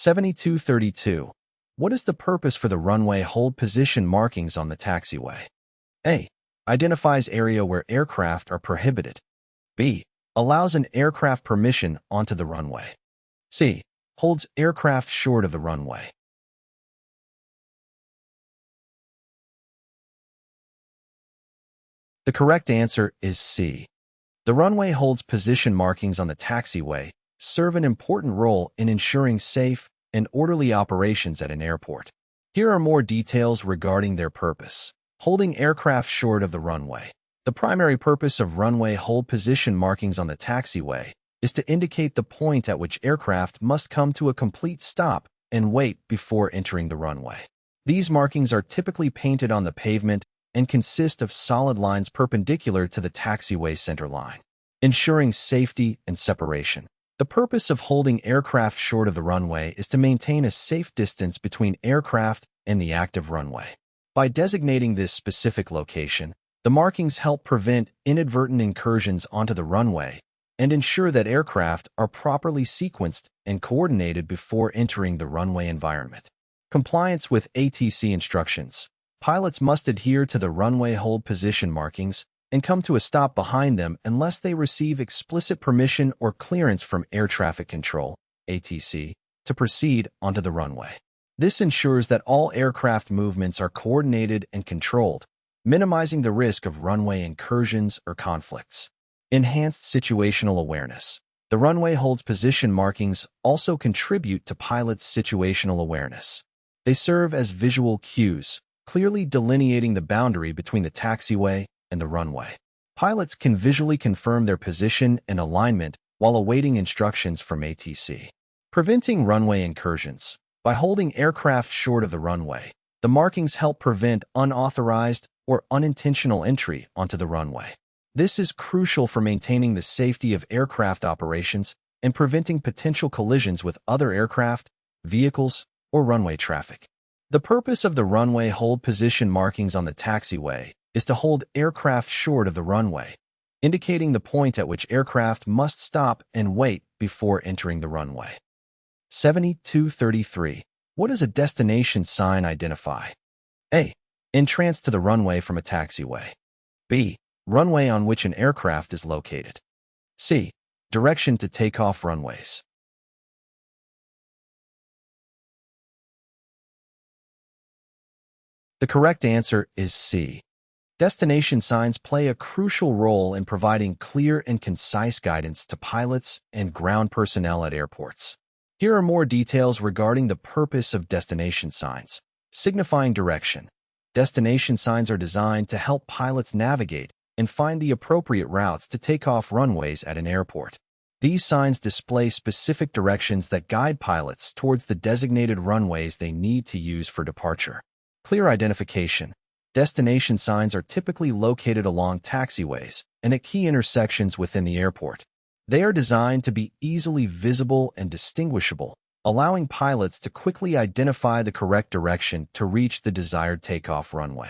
7232. What is the purpose for the runway hold position markings on the taxiway? A. Identifies area where aircraft are prohibited. B. Allows an aircraft permission onto the runway. C. Holds aircraft short of the runway. The correct answer is C. The runway holds position markings on the taxiway serve an important role in ensuring safe and orderly operations at an airport. Here are more details regarding their purpose. Holding aircraft short of the runway. The primary purpose of runway hold position markings on the taxiway is to indicate the point at which aircraft must come to a complete stop and wait before entering the runway. These markings are typically painted on the pavement and consist of solid lines perpendicular to the taxiway center line, ensuring safety and separation. The purpose of holding aircraft short of the runway is to maintain a safe distance between aircraft and the active runway. By designating this specific location, the markings help prevent inadvertent incursions onto the runway and ensure that aircraft are properly sequenced and coordinated before entering the runway environment. Compliance with ATC instructions. Pilots must adhere to the runway hold position markings and come to a stop behind them unless they receive explicit permission or clearance from Air Traffic Control, ATC, to proceed onto the runway. This ensures that all aircraft movements are coordinated and controlled, minimizing the risk of runway incursions or conflicts. Enhanced situational awareness. The runway holds position markings also contribute to pilots' situational awareness. They serve as visual cues, clearly delineating the boundary between the taxiway and the runway. Pilots can visually confirm their position and alignment while awaiting instructions from ATC. Preventing runway incursions. By holding aircraft short of the runway, the markings help prevent unauthorized or unintentional entry onto the runway. This is crucial for maintaining the safety of aircraft operations and preventing potential collisions with other aircraft, vehicles, or runway traffic. The purpose of the runway hold position markings on the taxiway is to hold aircraft short of the runway, indicating the point at which aircraft must stop and wait before entering the runway. 7233. What does a destination sign identify? A. Entrance to the runway from a taxiway. B. Runway on which an aircraft is located. C. Direction to takeoff runways. The correct answer is C. Destination signs play a crucial role in providing clear and concise guidance to pilots and ground personnel at airports. Here are more details regarding the purpose of destination signs. Signifying direction. Destination signs are designed to help pilots navigate and find the appropriate routes to take off runways at an airport. These signs display specific directions that guide pilots towards the designated runways they need to use for departure. Clear identification. Destination signs are typically located along taxiways and at key intersections within the airport. They are designed to be easily visible and distinguishable, allowing pilots to quickly identify the correct direction to reach the desired takeoff runway.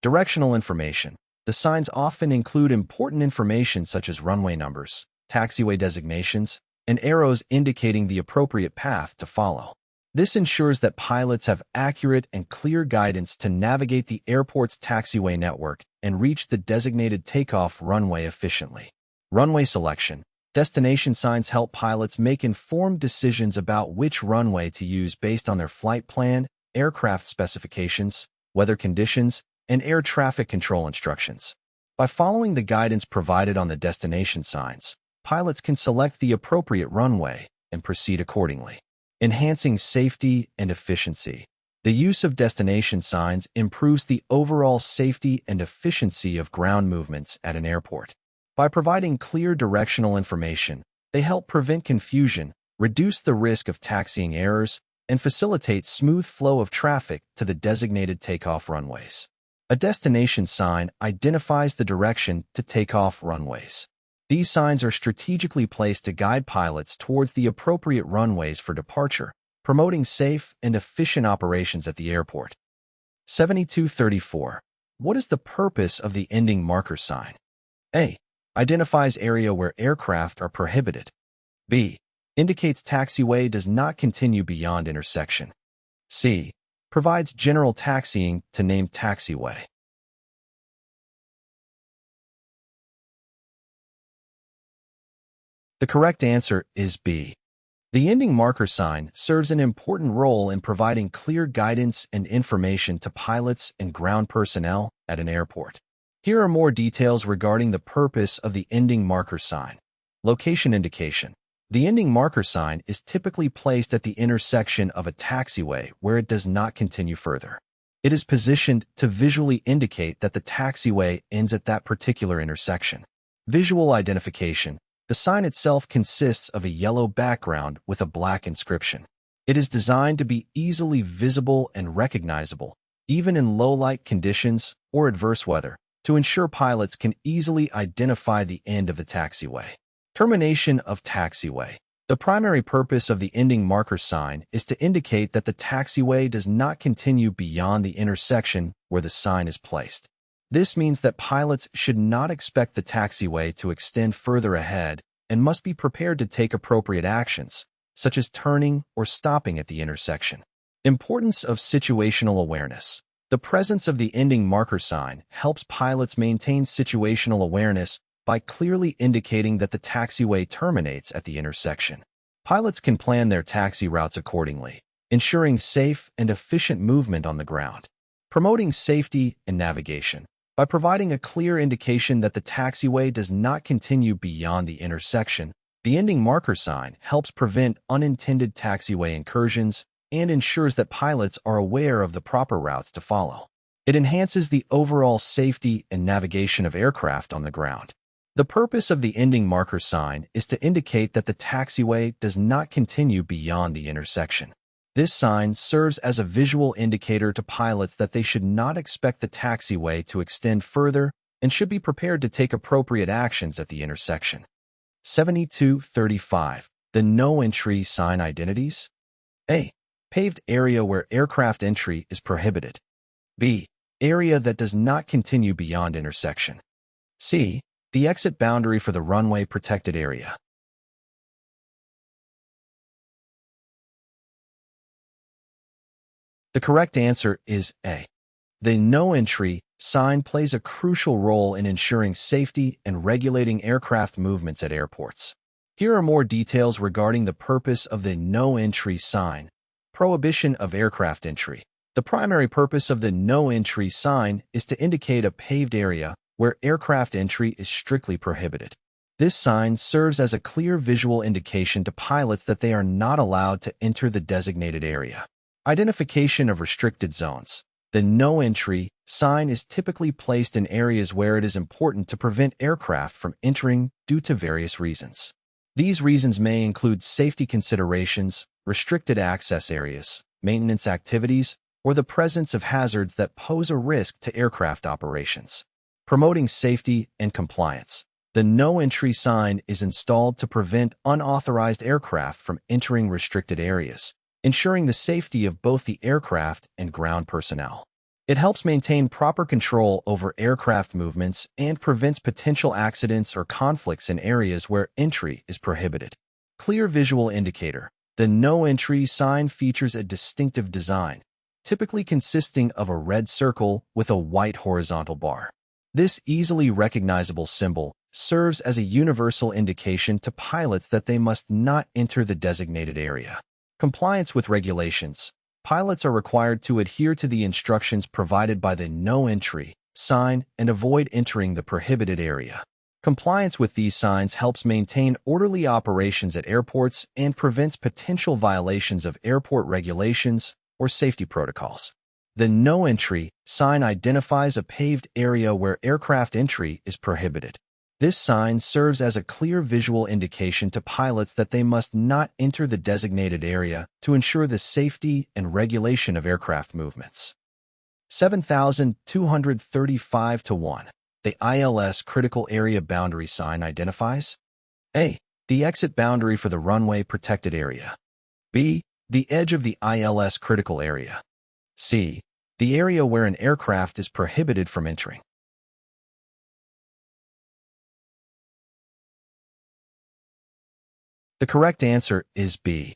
Directional information. The signs often include important information such as runway numbers, taxiway designations, and arrows indicating the appropriate path to follow. This ensures that pilots have accurate and clear guidance to navigate the airport's taxiway network and reach the designated takeoff runway efficiently. Runway selection. Destination signs help pilots make informed decisions about which runway to use based on their flight plan, aircraft specifications, weather conditions, and air traffic control instructions. By following the guidance provided on the destination signs, pilots can select the appropriate runway and proceed accordingly. Enhancing safety and efficiency. The use of destination signs improves the overall safety and efficiency of ground movements at an airport. By providing clear directional information, they help prevent confusion, reduce the risk of taxiing errors, and facilitate smooth flow of traffic to the designated takeoff runways. A destination sign identifies the direction to takeoff runways. These signs are strategically placed to guide pilots towards the appropriate runways for departure, promoting safe and efficient operations at the airport. 7234. What is the purpose of the ending marker sign? A. Identifies area where aircraft are prohibited. B. Indicates taxiway does not continue beyond intersection. C. Provides general taxiing to named taxiway. The correct answer is B. The ending marker sign serves an important role in providing clear guidance and information to pilots and ground personnel at an airport. Here are more details regarding the purpose of the ending marker sign. Location indication. The ending marker sign is typically placed at the intersection of a taxiway where it does not continue further. It is positioned to visually indicate that the taxiway ends at that particular intersection. Visual identification. The sign itself consists of a yellow background with a black inscription. It is designed to be easily visible and recognizable, even in low-light conditions or adverse weather, to ensure pilots can easily identify the end of the taxiway. Termination of taxiway. The primary purpose of the ending marker sign is to indicate that the taxiway does not continue beyond the intersection where the sign is placed. This means that pilots should not expect the taxiway to extend further ahead and must be prepared to take appropriate actions, such as turning or stopping at the intersection. Importance of situational awareness. The presence of the ending marker sign helps pilots maintain situational awareness by clearly indicating that the taxiway terminates at the intersection. Pilots can plan their taxi routes accordingly, ensuring safe and efficient movement on the ground. Promoting safety and navigation. By providing a clear indication that the taxiway does not continue beyond the intersection, the ending marker sign helps prevent unintended taxiway incursions and ensures that pilots are aware of the proper routes to follow. It enhances the overall safety and navigation of aircraft on the ground. The purpose of the ending marker sign is to indicate that the taxiway does not continue beyond the intersection. This sign serves as a visual indicator to pilots that they should not expect the taxiway to extend further and should be prepared to take appropriate actions at the intersection. 7235. The no entry sign identities. A. Paved area where aircraft entry is prohibited. B. Area that does not continue beyond intersection. C. The exit boundary for the runway protected area. The correct answer is A. The no entry sign plays a crucial role in ensuring safety and regulating aircraft movements at airports. Here are more details regarding the purpose of the no entry sign. Prohibition of aircraft entry. The primary purpose of the no entry sign is to indicate a paved area where aircraft entry is strictly prohibited. This sign serves as a clear visual indication to pilots that they are not allowed to enter the designated area. Identification of restricted zones. The no entry sign is typically placed in areas where it is important to prevent aircraft from entering due to various reasons. These reasons may include safety considerations, restricted access areas, maintenance activities, or the presence of hazards that pose a risk to aircraft operations. Promoting safety and compliance. The no entry sign is installed to prevent unauthorized aircraft from entering restricted areas, ensuring the safety of both the aircraft and ground personnel. It helps maintain proper control over aircraft movements and prevents potential accidents or conflicts in areas where entry is prohibited. Clear visual indicator. The no entry sign features a distinctive design, typically consisting of a red circle with a white horizontal bar. This easily recognizable symbol serves as a universal indication to pilots that they must not enter the designated area. Compliance with regulations. Pilots are required to adhere to the instructions provided by the no entry sign and avoid entering the prohibited area. Compliance with these signs helps maintain orderly operations at airports and prevents potential violations of airport regulations or safety protocols. The no entry sign identifies a paved area where aircraft entry is prohibited. This sign serves as a clear visual indication to pilots that they must not enter the designated area to ensure the safety and regulation of aircraft movements. 7235-1. The ILS Critical Area Boundary sign identifies A. The exit boundary for the runway protected area. B. The edge of the ILS critical area. C. The area where an aircraft is prohibited from entering. The correct answer is B.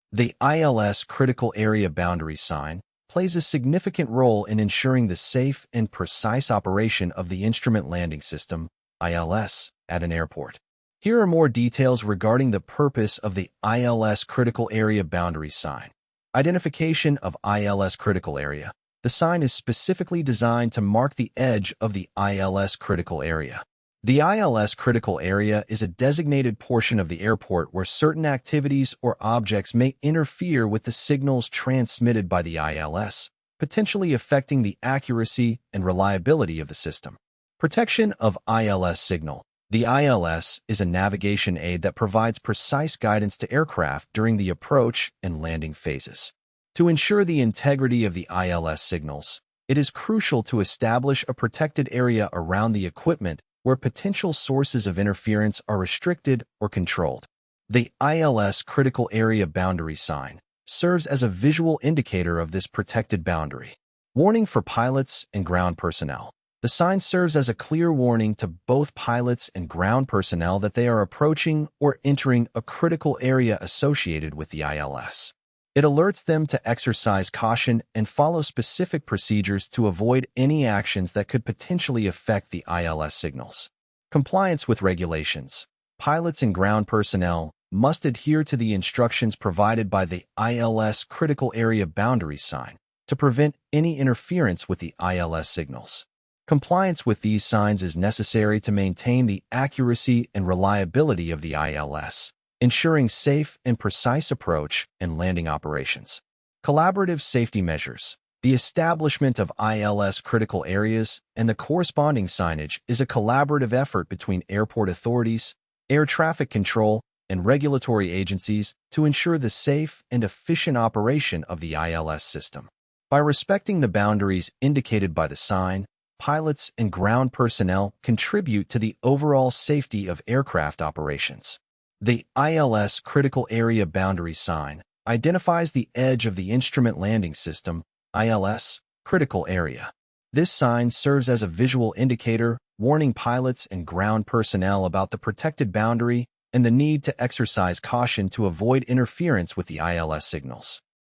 The ILS Critical Area Boundary sign plays a significant role in ensuring the safe and precise operation of the Instrument Landing System, ILS, at an airport. Here are more details regarding the purpose of the ILS Critical Area Boundary sign. Identification of ILS Critical Area. The sign is specifically designed to mark the edge of the ILS critical area. The ILS critical area is a designated portion of the airport where certain activities or objects may interfere with the signals transmitted by the ILS, potentially affecting the accuracy and reliability of the system. Protection of ILS signal. The ILS is a navigation aid that provides precise guidance to aircraft during the approach and landing phases. To ensure the integrity of the ILS signals, it is crucial to establish a protected area around the equipment where potential sources of interference are restricted or controlled. The ILS Critical Area Boundary sign serves as a visual indicator of this protected boundary. Warning for pilots and ground personnel. The sign serves as a clear warning to both pilots and ground personnel that they are approaching or entering a critical area associated with the ILS. It alerts them to exercise caution and follow specific procedures to avoid any actions that could potentially affect the ILS signals. Compliance with regulations. Pilots and ground personnel must adhere to the instructions provided by the ILS Critical Area Boundary sign to prevent any interference with the ILS signals. Compliance with these signs is necessary to maintain the accuracy and reliability of the ILS, ensuring safe and precise approach and landing operations. Collaborative safety measures. The establishment of ILS critical areas and the corresponding signage is a collaborative effort between airport authorities, air traffic control, and regulatory agencies to ensure the safe and efficient operation of the ILS system. By respecting the boundaries indicated by the sign, pilots and ground personnel contribute to the overall safety of aircraft operations. The ILS Critical Area Boundary sign identifies the edge of the Instrument Landing System, ILS, critical area. This sign serves as a visual indicator, warning pilots and ground personnel about the protected boundary and the need to exercise caution to avoid interference with the ILS signals.